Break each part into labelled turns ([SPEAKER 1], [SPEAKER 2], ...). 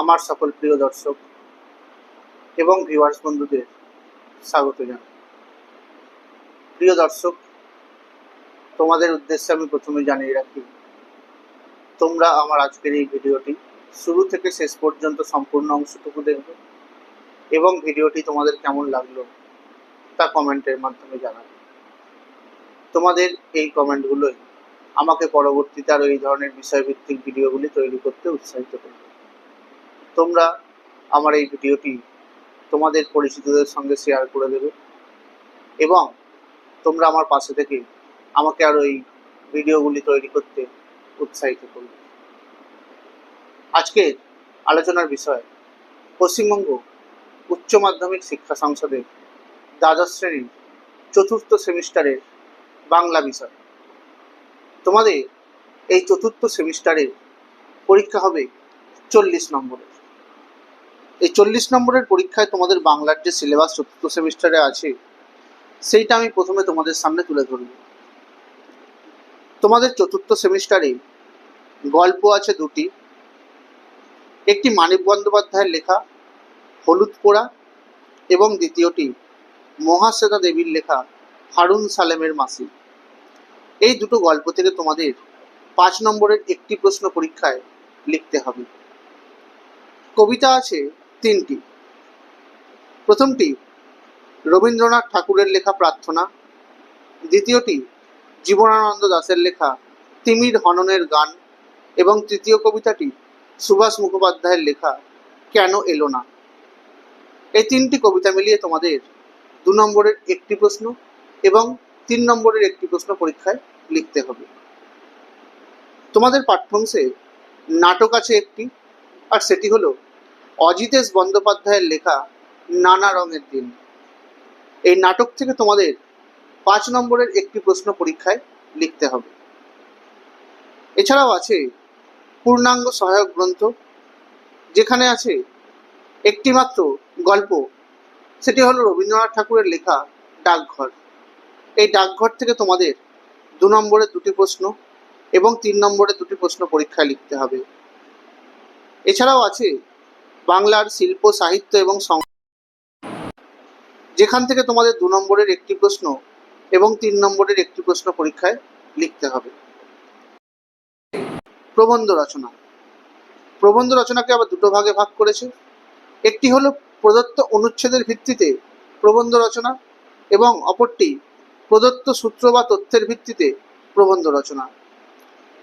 [SPEAKER 1] আমার সকল প্রিয় দর্শক এবং ভিউয়ার্স বন্ধুদের স্বাগত জানাই। প্রিয় দর্শক, তোমাদের উদ্দেশ্যে আমি প্রথমে জানিয়ে রাখি, তোমরা আমার আজকের এই ভিডিওটি শুরু থেকে শেষ পর্যন্ত সম্পূর্ণ অংশটুকু দেখবে এবং ভিডিওটি তোমাদের কেমন লাগলো তা কমেন্টের মাধ্যমে জানাবে। তোমাদের এই কমেন্টগুলোই আমাকে পরবর্তীতে আরও এই ধরনের বিষয়ভিত্তিক ভিডিওগুলি তৈরি করতে উৎসাহিত করবে। তোমরা আমার এই ভিডিওটি তোমাদের পরিচিতদের সঙ্গে শেয়ার করে দেবে এবং তোমরা আমার পাশে থেকে আমাকে আরও এই ভিডিওগুলি তৈরি করতে উৎসাহিত করবে। আজকের আলোচনার বিষয় পশ্চিমবঙ্গ উচ্চ মাধ্যমিক শিক্ষা সংসদের দ্বাদশ শ্রেণীর চতুর্থ সেমিস্টারের বাংলা বিষয়। তোমাদের এই চতুর্থ সেমিস্টারের পরীক্ষা হবে 40 নম্বরের। এই 40 নম্বরের পরীক্ষায় তোমাদের বাংলার যে সিলেবাস চতুর্থ সেমিস্টারে আছে সেইটা আমি প্রথমে তোমাদের সামনে তুলে ধরব। তোমাদের চতুর্থ সেমিস্টারে গল্প আছে দুটি, একটি মানিক বন্দ্যোপাধ্যায়ের লেখা হলুদ পোড়া এবং দ্বিতীয়টি মহাশ্বেতা দেবীর লেখা হারুন সালেমের মাসি। এই দুটো গল্প থেকে তোমাদের 5 নম্বরের একটি প্রশ্ন পরীক্ষায় লিখতে হবে। কবিতা আছে 3টি। প্রথমটি রবীন্দ্রনাথ ঠাকুরের লেখা প্রার্থনা, দ্বিতীয়টি জীবনানন্দ দাশের লেখা তিমির হননের গান এবং তৃতীয় কবিতাটি সুভাষ মুখোপাধ্যায়ের লেখা কেন এলো না। এই 3টি কবিতা মিলিয়ে তোমাদের 2 নম্বরের একটি প্রশ্ন এবং 3 নম্বরের একটি প্রশ্ন পরীক্ষায় লিখতে হবে। তোমাদের পাঠ্যাংশে নাটক আছে একটি, আর সেটি হলো অজিতেশ বন্দ্যোপাধ্যায়ের লেখা নানা রঙের দিন। এই নাটক থেকে তোমাদের 5 নম্বরের একটি প্রশ্ন পরীক্ষায় লিখতে হবে। এছাড়াও আছে পূর্ণাঙ্গ সহায়ক গ্রন্থ, যেখানে আছে একটি মাত্র গল্প, সেটি হলো রবীন্দ্রনাথ ঠাকুরের লেখা ডাকঘর। এই ডাকঘর থেকে তোমাদের 2 নম্বরের 2টি প্রশ্ন এবং 3 নম্বরের 2টি প্রশ্ন পরীক্ষায় লিখতে হবে। এছাড়াও আছে বাংলার শিল্প সাহিত্য এবং যেখান থেকে তোমাদের 2 নম্বরের একটি প্রশ্ন এবং 3 নম্বরের একটি প্রশ্ন পরীক্ষায় লিখতে হবে। প্রবন্ধ রচনা। প্রবন্ধ রচনাকে আবার দুটো ভাগে ভাগ করেছে। একটি হলো প্রদত্ত অনুচ্ছেদের ভিত্তিতে প্রবন্ধ রচনা এবং অপরটি প্রদত্ত সূত্র বা তথ্যের ভিত্তিতে প্রবন্ধ রচনা।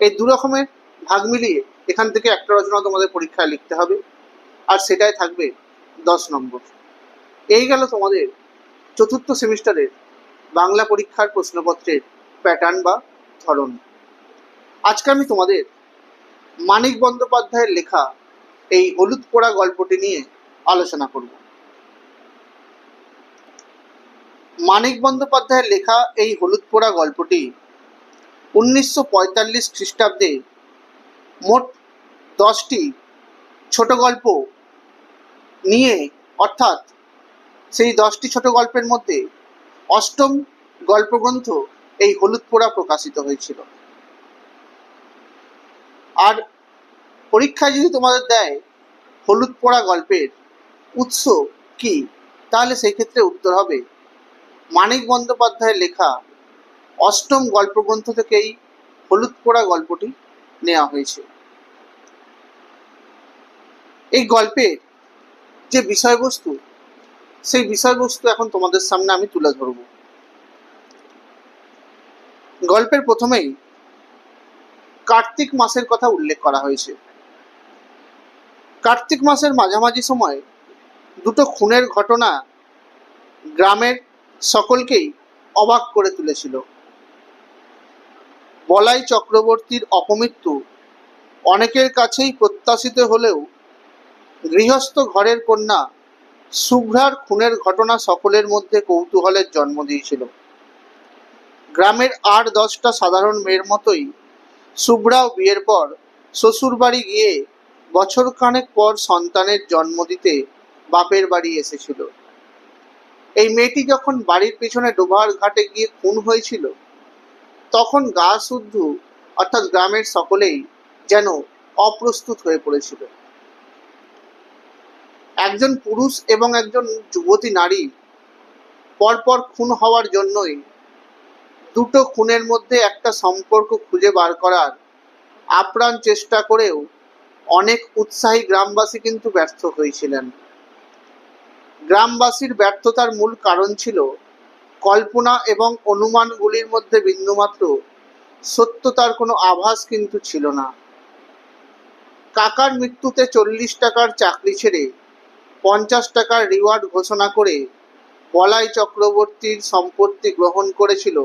[SPEAKER 1] এই 2 রকমের ভাগ মিলিয়ে এখান থেকে একটা রচনা তোমাদের পরীক্ষায় লিখতে হবে, আর সেটাই থাকবে 10 নম্বর। এই গেল তোমাদের চতুর্থ সেমিস্টারের বাংলা পরীক্ষার প্রশ্নপত্রের প্যাটার্ন বা ধরন। আজকে আমি তোমাদের মানিক বন্দ্যোপাধ্যায়ের লেখা এই হলুদ পোড়া গল্পটি নিয়ে আলোচনা করব। মানিক বন্দ্যোপাধ্যায়ের লেখা এই হলুদ পোড়া গল্পটি 1945 খ্রিস্টাব্দে মোট 10টি ছোট গল্প নিয়ে, অর্থাৎ সেই 10টি ছোট গল্পের মধ্যে 8ম গল্পগ্রন্থ এই হলুদ পোড়া প্রকাশিত হয়েছিল। আর পরীক্ষায় যদি তোমাদের দেয় হলুদ পোড়া গল্পের উৎস কি, তাহলে সেই ক্ষেত্রে উত্তর হবে মানিক বন্দ্যোপাধ্যায়ের লেখা 8ম গল্পগ্রন্থ থেকেই হলুদ পোড়া গল্পটি নেওয়া হয়েছে। এই গল্পের যে বিষয়বস্তু, সেই বিষয়বস্তু এখন তোমাদের সামনে আমি তুলে ধরব। গল্পের প্রথমেই কার্তিক মাসের কথা উল্লেখ করা হয়েছে। কার্তিক মাসের মাঝামাঝি সময় দুটো খুনের ঘটনা গ্রামের সকলকেই অবাক করে তুলেছিল। বলাই চক্রবর্তীর অপমৃত্যু অনেকের কাছেই প্রত্যাশিত হলেও গৃহস্থ ঘরের কন্যা শুভ্রার খুনের ঘটনা সকলের মধ্যে কৌতূহলের জন্ম দিয়েছিল। গ্রামের 8-10টা সাধারণ মেয়ের মতোই শুভ্রাও বিয়ের পর শ্বশুর বাড়ি গিয়ে বছরখানেক পর সন্তানের জন্ম দিতে বাপের বাড়ি এসেছিল। এই মেয়েটি যখন বাড়ির পেছনে ডোবার ঘাটে গিয়ে খুন হয়েছিল, তখন গা শুদ্ধ অর্থাৎ গ্রামের সকলেই যেন অপ্রস্তুত হয়ে পড়েছিল। একজন পুরুষ এবং একজন যুবতী নারী পরপর খুন হওয়ার জন্যই দুটো খুনের মধ্যে একটা সম্পর্ক খুঁজে বার করার আপ্রাণ চেষ্টা করেও অনেক উৎসাহী গ্রামবাসী কিন্তু ব্যর্থ হয়েছিলেন। গ্রামবাসীর ব্যর্থতার মূল কারণ ছিল কল্পনা এবং অনুমানগুলির মধ্যে বিন্দুমাত্র সত্যতার কোনো আভাস কিন্তু ছিল না। কাকার মৃত্যুতে 40 টাকার চাকরি ছেড়ে 50 টাকার রিওয়ার্ড ঘোষণা করে বলাই চক্রবর্তীর সম্পত্তি গ্রহণ করেছিল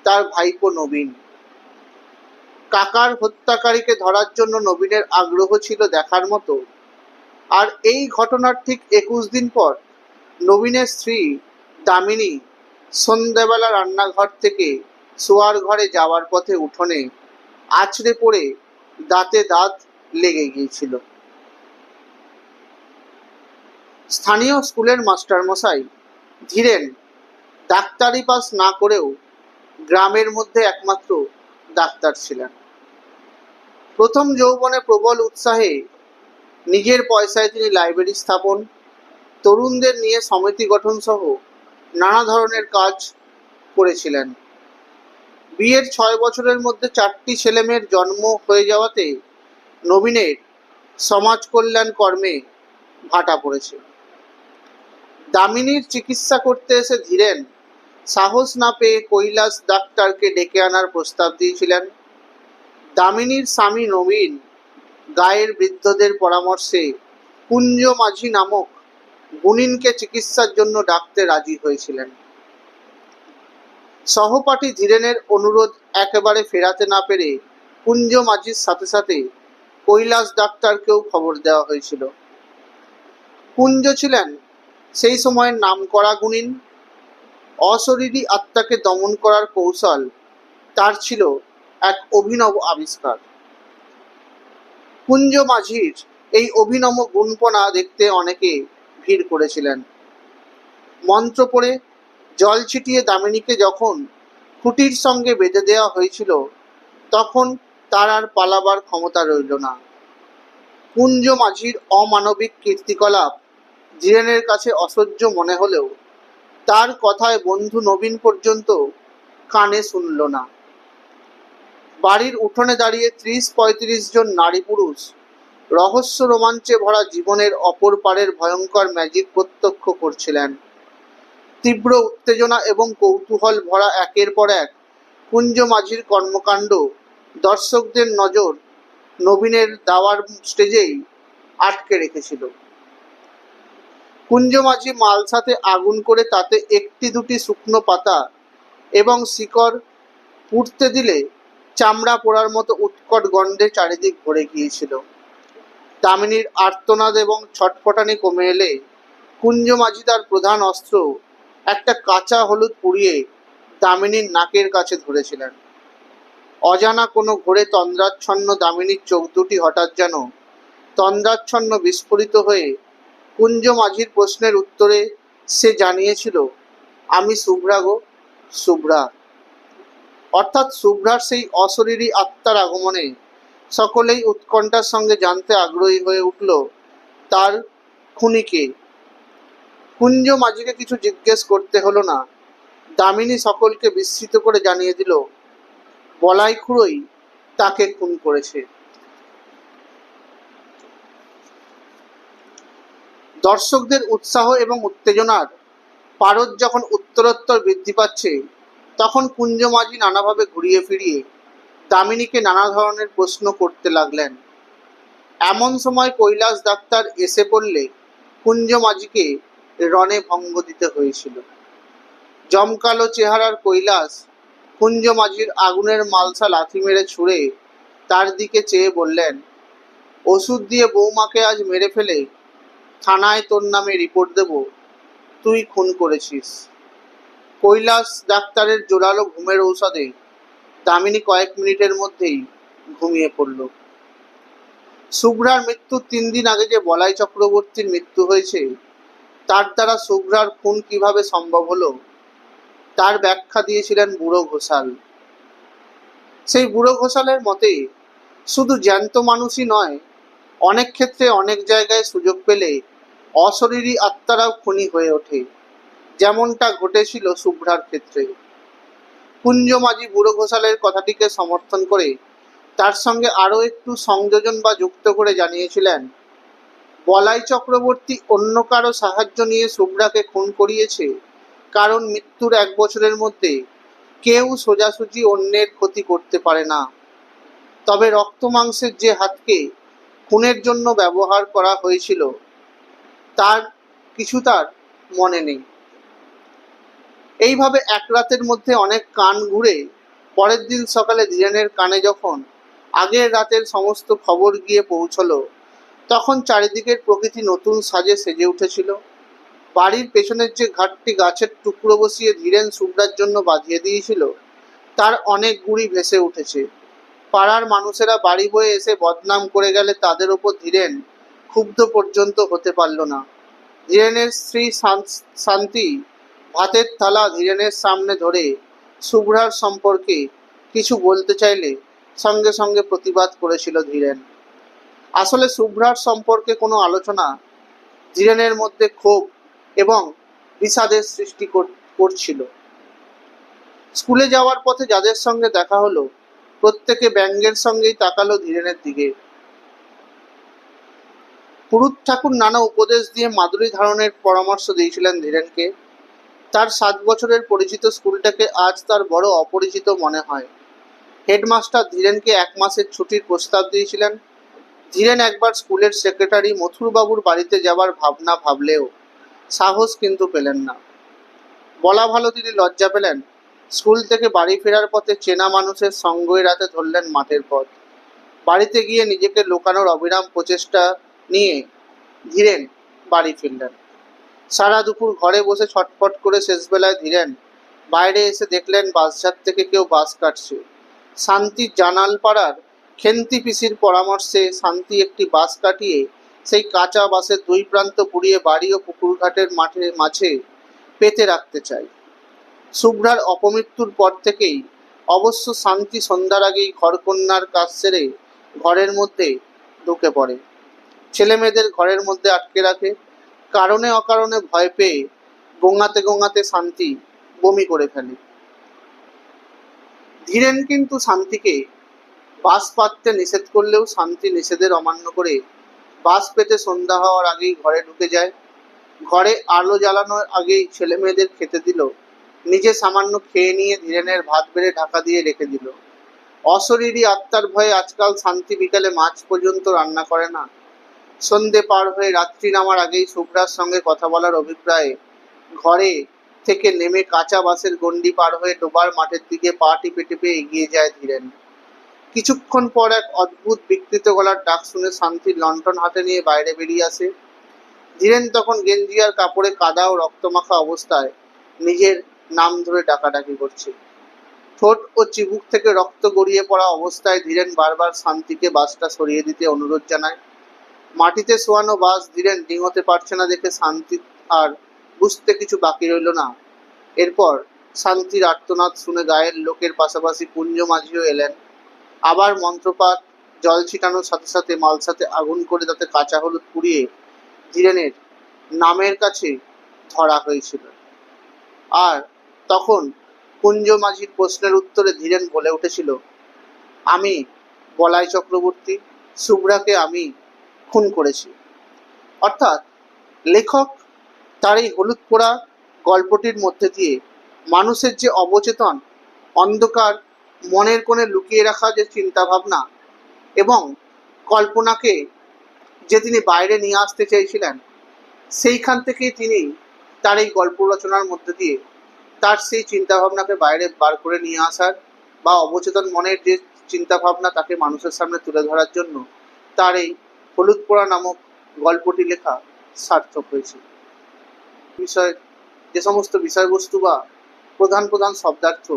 [SPEAKER 1] তার ভাইপো নবীন। কাকার হত্যাকারীকে ধরার জন্য নবীনের আগ্রহ ছিল দেখার মতো। আর এই ঘটনার ঠিক 21 দিন পর নবীনের স্ত্রী দামিনী সন্ধ্যাবেলা রান্নাঘর থেকে শোয়ার ঘরে যাওয়ার পথে উঠোনে আছড়ে পড়ে দাঁতে দাঁত লেগে গিয়েছিল। স্থানীয় স্কুলের মাস্টারমশাই ধীরেন ডাক্তারি পাস না করেও গ্রামের মধ্যে একমাত্র ডাক্তার ছিলেন। প্রথম যৌবনে প্রবল উৎসাহে নিজের পয়সায় তিনি লাইব্রেরি স্থাপন, তরুণদের নিয়ে সমিতি গঠন সহ নানা ধরনের কাজ করেছিলেন। বিয়ের 6 বছরের মধ্যে 4টি ছেলেমেয়ের জন্ম হয়ে যাওয়াতে নবীনের সমাজ কল্যাণ কর্মে ভাটা পড়েছে। দামিনীর চিকিৎসা করতে এসে ধীরেন সাহস না পেয়ে কৈলাস ডাক্তারকে ডেকে আনার প্রস্তাব দিয়েছিলেন। দামিনীর স্বামী নবীন গায়ের বৃদ্ধদের পরামর্শে কুঞ্জ মাঝি নামক গুণিনকে চিকিৎসার জন্য ডাকতে রাজি হয়েছিলেন। সহপাঠী ধীরেনের অনুরোধ একেবারে ফেরাতে না পেরে কুঞ্জ মাঝির সাথে সাথে কৈলাস ডাক্তারকেও খবর দেওয়া হয়েছিল। কুঞ্জ ছিলেন সেই সময়ের নামকরা গুণিন। অশরীরী আত্মাকে দমন করার কৌশল তার ছিল এক অভিনব আবিষ্কার। কুঞ্জ মাঝির এই অভিনব গুণপনা দেখতে অনেকে ভিড় করেছিলেন। মন্ত্র পড়ে জল ছিটিয়ে দামিনীকে যখন খুঁটির সঙ্গে বেঁধে দেওয়া হয়েছিল তখন তার আর পালাবার ক্ষমতা রইল না। কুঞ্জ মাঝির অমানবিক কীর্তিকলাপ ধীরেনের কাছে অসহ্য মনে হলেও তার কথায় বন্ধু নবীন পর্যন্ত কানে শুনল না। বাড়ির উঠোনে দাঁড়িয়ে 30-35 জন নারী পুরুষ রহস্য রোমাঞ্চে ভরা জীবনের অপর পারের ভয়ঙ্কর ম্যাজিক প্রত্যক্ষ করছিলেন। তীব্র উত্তেজনা এবং কৌতূহল ভরা একের পর এক কুঞ্জ মাঝির কর্মকাণ্ড দর্শকদের নজর নবীনের দাওয়ার স্টেজেই আটকে রেখেছিল। কুঞ্জ মাঝি মালসাতে আগুন করে তাতে 1-2টি শুকনো পাতা এবং শিকড় পুড়তে দিলে চামড়া পোড়ার মতো উৎকট গন্ধে চারিদিক ভরে গিয়েছিল। দামিনীর আর্তনাদ এবং ছটফটানি কমে এলে কুঞ্জ মাঝি তার প্রধান অস্ত্র একটা কাঁচা হলুদ পুড়িয়ে দামিনীর নাকের কাছে ধরেছিলেন। অজানা কোনো ঘোরে তন্দ্রাচ্ছন্ন দামিনীর চোখ দুটি হঠাৎ যেন তন্দ্রাচ্ছন্ন বিস্ফোরিত হয়ে কুঞ্জ মাঝির প্রশ্নের উত্তরে সে জানিয়েছিল, আমি শুভ্রা গো, শুভ্রা। অর্থাৎ শুভ্রার সেই অশরীরী আত্মার আগমনে সকলেই উৎকণ্ঠার সঙ্গে জানতে আগ্রহী হয়ে উঠল তার খুনিকে। কুঞ্জ মাঝিকে কিছু জিজ্ঞেস করতে হলো না। দামিনী সকলকে বিস্মিত করে জানিয়ে দিল বলাই খুড়োই তাকে খুন করেছে। দর্শকদের উৎসাহ এবং উত্তেজনার পারদ যখন উত্তরোত্তর বৃদ্ধি পাচ্ছে তখন কুঞ্জ মাঝি নানাভাবে ঘুরিয়ে ফিরিয়ে দামিনীকে নানা ধরনের প্রশ্ন করতে লাগলেন। এমন সময় কৈলাস ডাক্তার এসে পড়লে কুঞ্জ মাঝিকে রণে ভঙ্গ দিতে হয়েছিল। জমকালো চেহারার কৈলাস কুঞ্জ মাঝির আগুনের মালসা লাথি মেরে ছুঁড়ে তার দিকে চেয়ে বললেন, ওষুধ দিয়ে বৌমাকে আজ মেরে ফেলে থানায় তোর নামে রিপোর্ট দেব তুই খুন করেছিস। কৈলাস ডাক্তারের জোরালো ঘুমের ঔষধে দামিনী কয়েক মিনিটের মধ্যেই ঘুমিয়ে পড়ল। শুভ্রার মৃত্যুর 3 দিন আগে যে বলাই চক্রবর্তীর মৃত্যু হয়েছে তার দ্বারা শুভ্রার খুন কিভাবে সম্ভব হলো তার ব্যাখ্যা দিয়েছিলেন বুড়ো ঘোষাল। সেই বুড়ো ঘোষালের মতে শুধু জ্যান্ত মানুষই নয়, অনেক ক্ষেত্রে অনেক জায়গায় সুযোগ পেলে অশরীরী আত্মারাও খুনি হয়ে ওঠে, যেমনটা ঘটেছিল শুভ্রার ক্ষেত্রে। কুঞ্জ মাঝি বুড়ো ঘোষালের কথাটিকে সমর্থন করে তার সঙ্গে আরও একটু সংযোজন বা যুক্ত করে জানিয়েছিলেন, বলাই চক্রবর্তী অন্য কারো সাহায্য নিয়ে শুভ্রাকে খুন করিয়েছে, কারণ মৃত্যুর 1 বছরের মধ্যে কেউ সোজাসুজি অন্যের ক্ষতি করতে পারে না। তবে রক্ত মাংসের যে হাতকে খুনের জন্য ব্যবহার করা হয়েছিল তার কিছু তার মনে নেই। এইভাবে এক রাতের মধ্যে অনেক কান ঘুরে পরের দিন সকালে ধীরেনের কানে যখন আগের রাতের সমস্ত খবর গিয়ে পৌঁছলো, তখন চারিদিকের প্রকৃতি নতুন সাজে সেজে উঠেছিল। বাড়ির পেছনের যে ঘাটটি গাছের টুকরো বসিয়ে ধীরেন শুভ্রার জন্য বাঁধিয়ে দিয়েছিল, তার অনেক গুঁড়ি ভেসে উঠেছে। পাড়ার মানুষেরা বাড়ি বয়ে এসে বদনাম করে গেলে তাদের ওপর ধীরেন ক্ষুব্ধ পর্যন্ত হতে পারল না। ধীরেনের স্ত্রী শান্তি ভাতের থালা ধীরেনের সামনে ধরে শুভ্রার সম্পর্কে কিছু বলতে চাইলে সঙ্গে সঙ্গে প্রতিবাদ করেছিল ধীরেন। আসলে শুভ্রার সম্পর্কে কোনো আলোচনা ধীরেনের মধ্যে ক্ষোভ এবং বিষাদের সৃষ্টি করছিল। স্কুলে যাওয়ার পথে যাদের সঙ্গে দেখা হলো প্রত্যেকে ব্যঙ্গের সঙ্গেই তাকালো ধীরেনের দিকে। পুরুত ঠাকুর নানা উপদেশ দিয়ে মাদুলি ধারণের পরামর্শ দিয়েছিলেন ধীরেনকে। তার 7 বছরের পরিচিত স্কুলটাকে আজ তার বড় অপরিচিত মনে হয়। হেডমাস্টার ধীরেনকে 1 মাসের ছুটির প্রস্তাব দিয়েছিলেন। ধীরেন একবার স্কুলের সেক্রেটারি মথুরবাবুর বাড়িতে যাবার ভাবনা ভাবলেও সাহস কিন্তু পেলেন না। বলা ভালো তিনি লজ্জা পেলেন। স্কুল থেকে বাড়ি ফেরার পথে চেনা মানুষের সঙ্গ এড়াতে ধরলেন মাঠের পথ। বাড়িতে গিয়ে নিজেকে লুকানোর অবিরাম প্রচেষ্টা নিয়ে ধীরেন বাড়ি ফিরলেন। সারা দুপুর ঘরে বসে ছটফট করে শেষবেলায় ধীরেন বাইরে এসে দেখলেন বাসঝাট থেকে কেউ বাস কাটছে। শান্তির জানালপাড়ার খেন্তি পিসির পরামর্শে শান্তি একটি বাস কাটিয়ে সেই কাঁচা বাসের 2 প্রান্ত পুড়িয়ে বাড়ি ও পুকুরঘাটের মাঝে পেতে রাখতে চায়। শুভ্রার অপমৃত্যুর পর থেকেই অবশ্য শান্তি সন্ধ্যার আগেই ঘরকন্যার কাজ সেরে ঘরের মধ্যে ঢুকে পড়ে। ছেলেমেয়েদের ঘরের মধ্যে আটকে রাখে। কারণে অকারণে ভয় পেয়ে গোঙাতে গোঙাতে শান্তি বমি করে ফেলে। ধীরেন কিন্তু শান্তিকে বাস পাততে নিষেধ করলেও শান্তি নিষেধের অমান্য করে বাস পেতে সন্ধ্যা হওয়ার আগেই ঘরে ঢুকে যায়। ঘরে আলো জ্বালানোর আগেই ছেলে মেয়েদের খেতে দিল, নিজে সামান্য খেয়ে নিয়ে ধীরেনের ভাত বেড়ে ঢাকা দিয়ে রেখে দিল। অশরীরী আত্মার ভয়ে আজকাল শান্তি বিকালে মাছ পর্যন্ত রান্না করে না। সন্ধে পার হয়ে রাত্রি নামার আগেই শুভ্রার সঙ্গে কথা বলার অভিপ্রায়ে ঘরে থেকে নেমে কাঁচা বাসের গণ্ডি পার হয়ে ডোবার মাঠের দিকে পা টিপে টিপে এগিয়ে যায় ধীরেন। কিছুক্ষণ পর এক অদ্ভুত বিকৃত গলার ডাক শুনে শান্তির লণ্ঠন হাতে নিয়ে বাইরে বেরিয়ে আসে। ধীরেন তখন গেঞ্জি আর কাপড়ে কাদা ও রক্তমাখা অবস্থায় নিজের নাম ধরে ডাকাডাকি করছে। ঠোঁট ও চিবুক থেকে রক্ত গড়িয়ে পড়া অবস্থায় ধীরেন বারবার শান্তিকে বাসটা সরিয়ে দিতে অনুরোধ জানায়। মাটিতে শোয়ানো বাস ধীরেন ডিঙোতে পারছে না দেখে শান্তি আর বুঝতে কিছু বাকি রইল না। এরপর শান্তির আর্তনাদ শুনে গায়ের লোকের পাশাপাশি কুঞ্জ মাঝিও এলেন। আবার মন্ত্রপাঠ, জল ছিটানোর সাথে সাথে মালসাতে আগুন করে তাতে কাঁচা হলুদ পুড়িয়ে ধীরেনের নামের কাছে ধরা হয়েছিল। আর তখন কুঞ্জ মাঝির প্রশ্নের উত্তরে ধীরেন বলে উঠেছিল, আমি বলাই চক্রবর্তী, শুভ্রাকে আমি খুন করেছি। অর্থাৎ লেখক তার এই হলুদ পোড়া গল্পটির মধ্যে দিয়ে মানুষের যে অবচেতন অন্ধকার মনের কোণে লুকিয়ে রাখা যে চিন্তাভাবনা এবং কল্পনাকে যে তিনি বাইরে নিয়ে আসতে চেয়েছিলেন, সেইখান থেকেই তিনি তার এই গল্প রচনার মধ্যে দিয়ে তার সেই চিন্তাভাবনাকে বাইরে বার করে নিয়ে আসার বা অবচেতন মনের যে চিন্তাভাবনা তাকে মানুষের সামনে তুলে ধরার জন্য তার এই হলুদ পোড়া নামক গল্পটি লেখা সার্থক হয়েছে। যে সমস্ত বিষয়বস্তু বা প্রধান প্রধান শব্দার্থ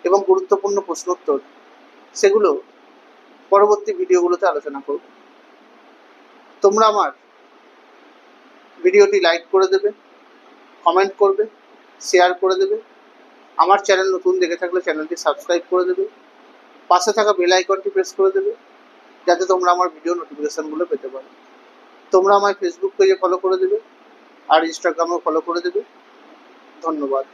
[SPEAKER 1] এবং গুরুত্বপূর্ণ প্রশ্নোত্তর, সেগুলো পরবর্তী ভিডিওগুলোতে আলোচনা করব। তোমরা আমার ভিডিওটি লাইক করে দেবে, কমেন্ট করবে, শেয়ার করে দেবে। আমার চ্যানেল নতুন দেখে থাকলে চ্যানেলটি সাবস্ক্রাইব করে দেবে। পাশে থাকা বেল আইকনটি প্রেস করে দেবে যাতে তোমরা আমার ভিডিও নোটিফিকেশনগুলো পেতে পারো। তোমরা আমায় ফেসবুক পেজে ফলো করে দেবে আর ইনস্টাগ্রামেও ফলো করে দেবে। ধন্যবাদ।